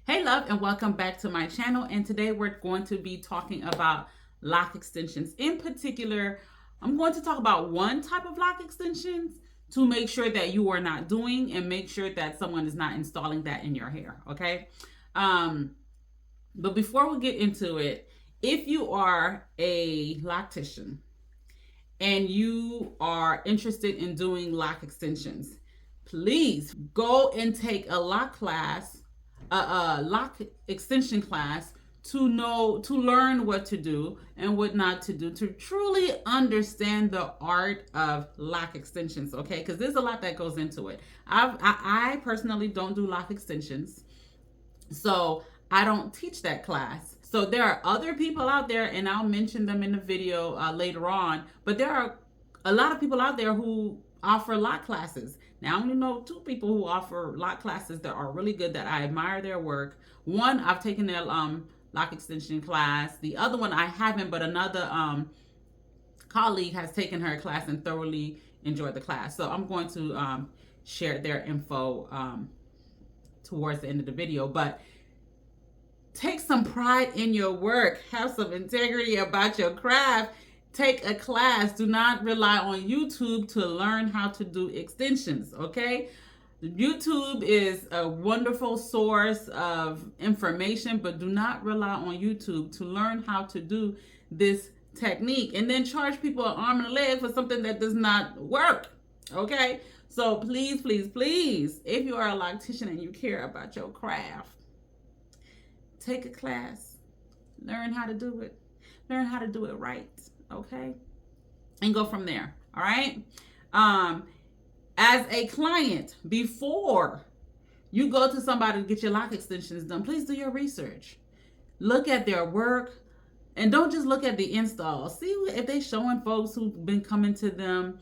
Hey love, and welcome back to my channel. And today we're going to be talking about lock extensions. In particular, I'm going to talk about one type of lock extensions to make sure that you are not doing and make sure that someone is not installing that in your hair. Okay. Um, but before we get into it, if you are a loctician and you are interested in doing lock extensions, please go and take a lock class, a lock extension class, to learn what to do and what not to do, to truly understand the art of lock extensions. Okay, because there's a lot that goes into it. I personally don't do lock extensions, so I don't teach that class. So there are other people out there, and I'll mention them in the video later on. But there are a lot of people out there who offer lock classes. Now, I only know two people who offer lock classes that are really good, that I admire their work. One, I've taken their lock extension class. The other one, I haven't, but another colleague has taken her class and thoroughly enjoyed the class. So I'm going to share their info towards the end of the video. But take some pride in your work. Have some integrity about your craft. Take a class. Do not rely on YouTube to learn how to do extensions, okay? YouTube is a wonderful source of information, but do not rely on YouTube to learn how to do this technique and then charge people an arm and a leg for something that does not work, okay? So please, please, please, if you are a loctician and you care about your craft, take a class, learn how to do it, right, okay, and go from there. All right. As a client, before you go to somebody to get your lock extensions done, please do your research. Look at their work, and don't just look at the install. See if they're showing folks who've been coming to them,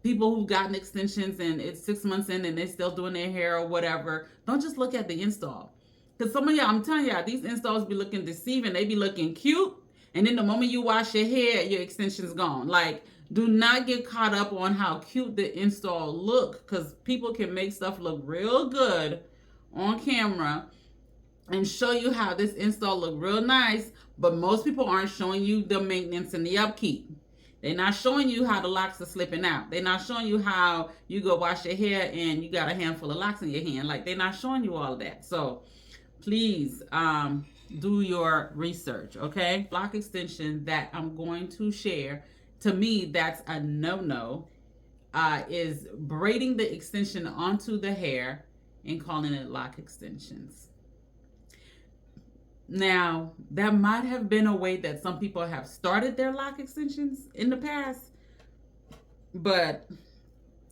people who've gotten extensions and it's 6 months in and they're still doing their hair or whatever. Don't just look at the install. Because some of y'all, I'm telling y'all, these installs be looking deceiving. They be looking cute. And then the moment you wash your hair, your extension's gone. Like, do not get caught up on how cute the install look. Because people can make stuff look real good on camera and show you how this install look real nice. But most people aren't showing you the maintenance and the upkeep. They're not showing you how the locks are slipping out. They're not showing you how you go wash your hair and you got a handful of locks in your hand. Like, they're not showing you all of that. So please do your research, okay? Lock extension that I'm going to share, to me, that's a no-no, is braiding the extension onto the hair and calling it lock extensions. Now, that might have been a way that some people have started their lock extensions in the past, but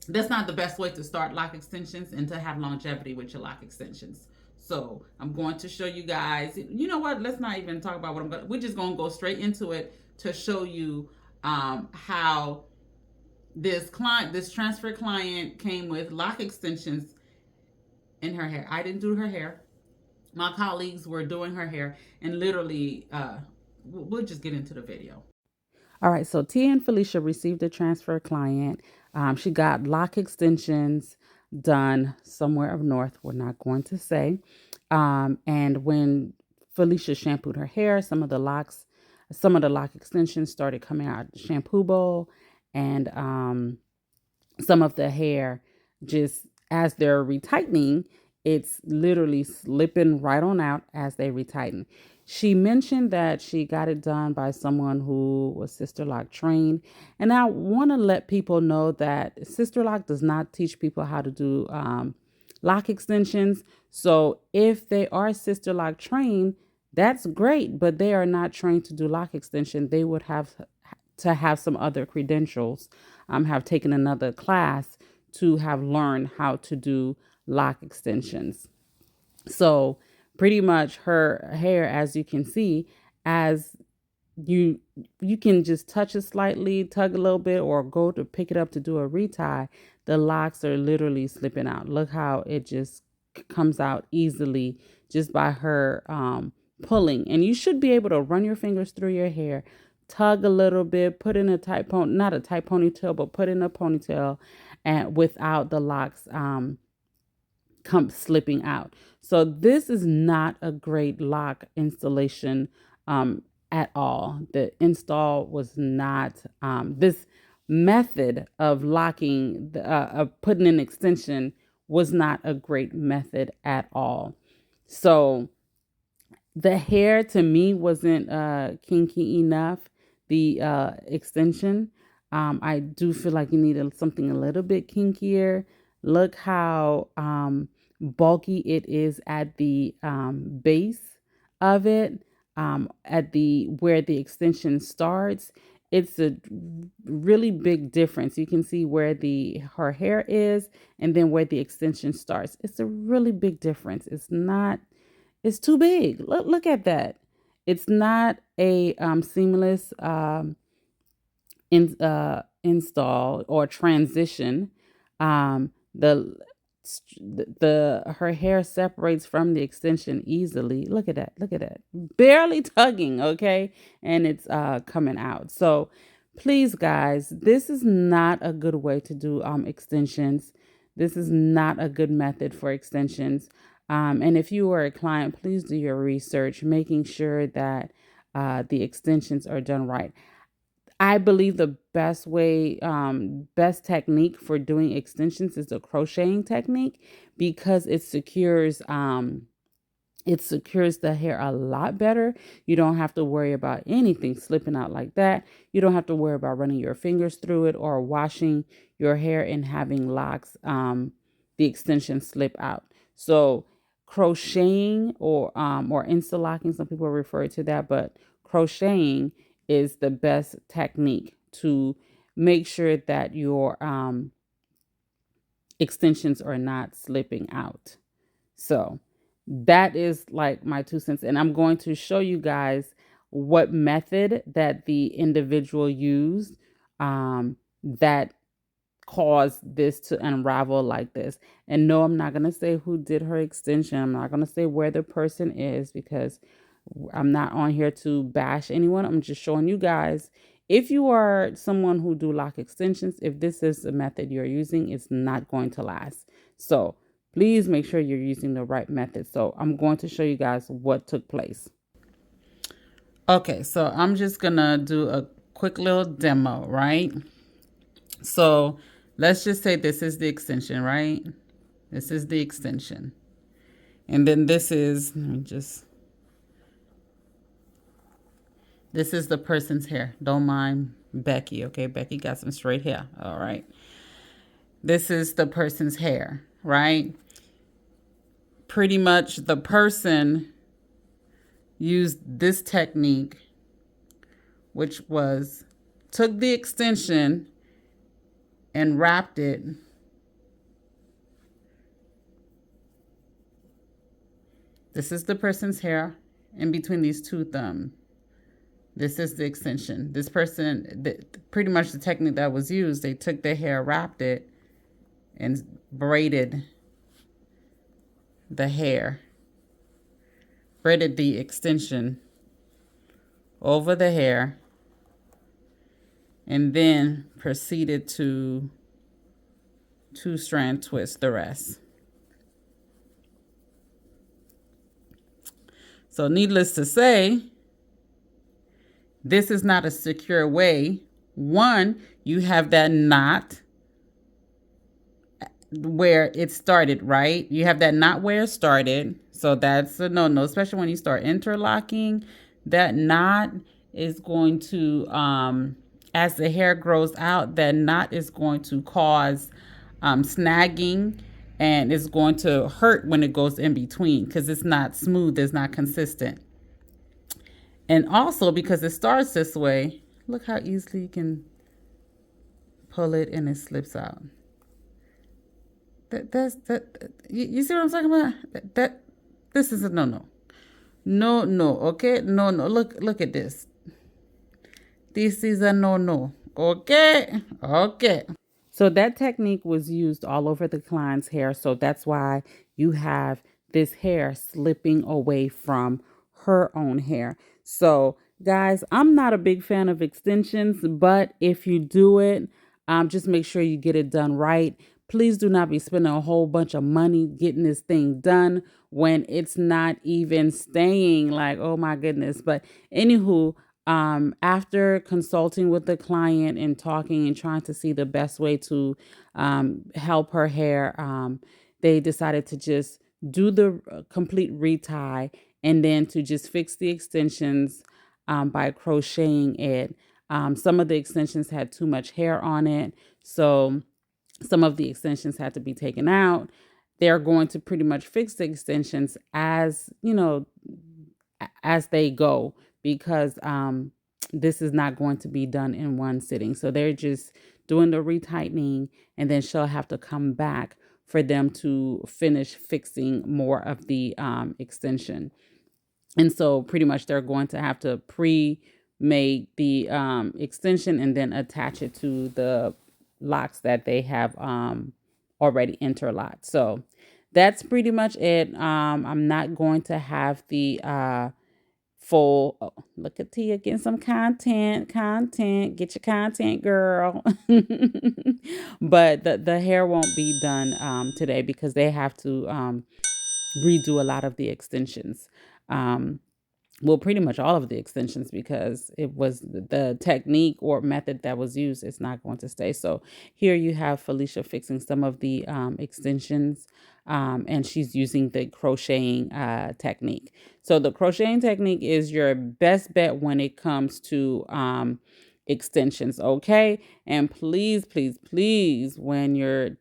that's not the best way to start lock extensions and to have longevity with your lock extensions. So I'm going to show you guys, you know what, let's not even talk about what we're just going to go straight into it to show you how this transfer client came with lock extensions in her hair. I didn't do her hair. My colleagues were doing her hair, and literally, we'll just get into the video. All right, so Tia and Felicia received a transfer client. She got lock extensions done somewhere up north. We're not going to say. And when Felicia shampooed her hair, some of the lock extensions started coming out of the shampoo bowl, and some of the hair, just as they're retightening, it's literally slipping right on out as they retighten. She mentioned that she got it done by someone who was Sisterlocs trained. And I want to let people know that Sisterlocs does not teach people how to do lock extensions. So if they are Sisterlocs trained, that's great, but they are not trained to do lock extension. They would have to have some other credentials, have taken another class to have learned how to do lock extensions. So pretty much her hair, as you can see, as you can just touch it slightly, tug a little bit, or go to pick it up to do a retie, the locks are literally slipping out. Look how it just comes out easily just by her pulling. And you should be able to run your fingers through your hair, tug a little bit, put in a tight not a tight ponytail, but put in a ponytail, and without the locks come slipping out. So this is not a great lock installation at all. The install was not this method of locking of putting an extension was not a great method at all. So the hair to me wasn't kinky enough. The extension, I do feel like you needed something a little bit kinkier. Look how bulky it is at the base of it, at the where the extension starts. It's a really big difference. You can see where the her hair is and then where the extension starts. It's a really big difference. It's too big. Look at that. It's not a seamless install or transition. The her hair separates from the extension easily. Look at that. Look at that. Barely tugging, okay? And it's coming out. So please guys, this is not a good way to do extensions. This is not a good method for extensions. And if you are a client, please do your research, making sure that the extensions are done right. I believe the best way, best technique for doing extensions is the crocheting technique because it secures the hair a lot better. You don't have to worry about anything slipping out like that. You don't have to worry about running your fingers through it or washing your hair and having locks, the extension slip out. So crocheting or interlocking, some people refer to that, but crocheting is the best technique to make sure that your extensions are not slipping out. So that is like my 2 cents. And I'm going to show you guys what method that the individual used that caused this to unravel like this. And no, I'm not going to say who did her extension. I'm not going to say where the person is because I'm not on here to bash anyone. I'm just showing you guys. If you are someone who do lock extensions, if this is the method you're using, it's not going to last. So please make sure you're using the right method. So I'm going to show you guys what took place. Okay, so I'm just gonna do a quick little demo, right? So let's just say this is the extension, right? This is the extension. And then this is, this is the person's hair. Don't mind Becky, okay? Becky got some straight hair, all right? This is the person's hair, right? Pretty much the person used this technique, which was took the extension and wrapped it this is the person's hair in between these two thumbs. This is the extension. This person, pretty much the technique that was used, they took their hair, wrapped it, and braided the hair, braided the extension over the hair, and then proceeded to 2-strand twist the rest. So needless to say, this is not a secure way. One, you have that knot where it started, right? You have that knot where it started. So that's a no-no, especially when you start interlocking. That knot is going to, as the hair grows out, that knot is going to cause snagging, and it's going to hurt when it goes in between because it's not smooth, it's not consistent. And also because it starts this way, look how easily you can pull it and it slips out. You see what I'm talking about? This is a no. No, okay? No. Look at this. This is a no. Okay? Okay. So that technique was used all over the client's hair. So that's why you have this hair slipping away from her own hair. So guys, I'm not a big fan of extensions, but if you do it, just make sure you get it done right. please do not be spending a whole bunch of money getting this thing done when it's not even staying. Like, oh my goodness. But anywho, after consulting with the client and talking and trying to see the best way to help her hair, they decided to just do the complete retie and then to just fix the extensions by crocheting it. Some of the extensions had too much hair on it, so some of the extensions had to be taken out. They're going to pretty much fix the extensions as as they go, because this is not going to be done in one sitting. So they're just doing the retightening, and then she'll have to come back for them to finish fixing more of the extension. And so pretty much they're going to have to pre-make the extension and then attach it to the locks that they have already interlocked. So that's pretty much it. I'm not going to have the full, oh, look at Tia getting some content, get your content, girl. But the hair won't be done today because they have to redo a lot of the extensions. Um, well, pretty much all of the extensions, because it was the technique or method that was used is not going to stay. So here you have Felicia fixing some of the extensions, and she's using the crocheting technique. So the crocheting technique is your best bet when it comes to extensions, okay? And please, please, please, when you're,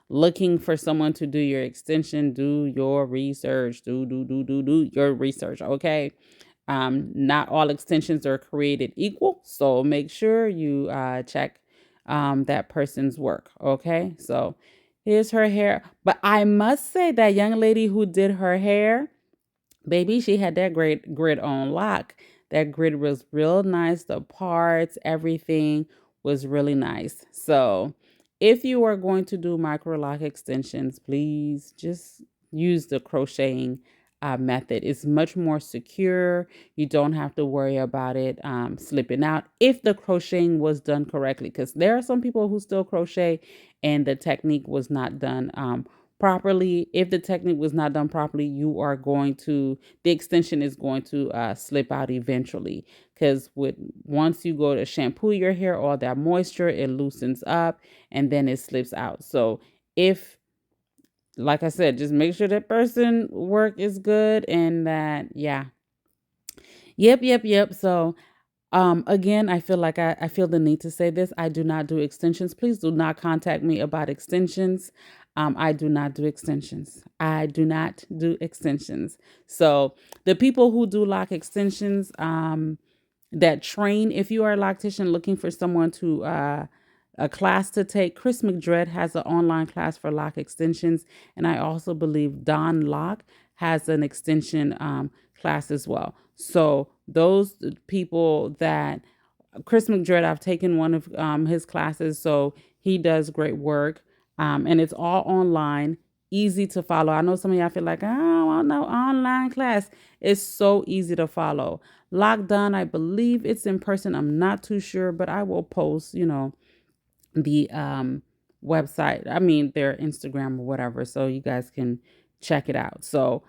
looking for someone to do your extension, do your research. Do your research, okay? Not all extensions are created equal, so make sure you check that person's work, okay? So here's her hair. But I must say, that young lady who did her hair, baby, she had that great grid on lock. That grid was real nice. The parts, everything was really nice. So if you are going to do Microloc extensions, please just use the crocheting method. It's much more secure. You don't have to worry about it slipping out if the crocheting was done correctly, because there are some people who still crochet and the technique was not done properly. If the technique was not done properly, the extension is going to slip out eventually, because once you go to shampoo your hair, all that moisture, it loosens up and then it slips out. So if, like I said, just make sure that person work is good, and that, yeah. Yep. So again, I feel like I feel the need to say this. I do not do extensions. Please do not contact me about extensions. I do not do extensions. I do not do extensions. So the people who do lock extensions, that train, if you are a loctician looking for someone to a class to take, Chris McDred has an online class for lock extensions, and I also believe Don Lock has an extension class as well. So those people that Chris McDred, I've taken one of his classes, so he does great work, and it's all online, easy to follow. I know some of y'all feel like, oh, I don't know, online class. It's so easy to follow. Lockdown, I believe it's in person. I'm not too sure, but I will post, the website. I mean, their Instagram or whatever, so you guys can check it out. So,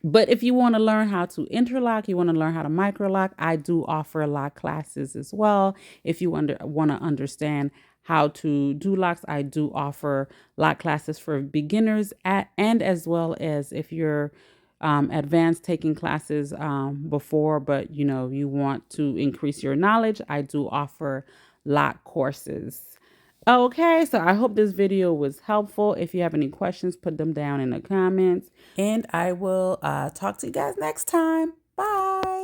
but if you want to learn how to interlock, you want to learn how to microlock, I do offer lock classes as well. If you want to understand how to do locks, I do offer lock classes for beginners and as well as if you're advanced, taking classes before, but you want to increase your knowledge, I do offer lock courses. Okay, so I hope this video was helpful. If you have any questions, put them down in the comments. And I will talk to you guys next time. Bye.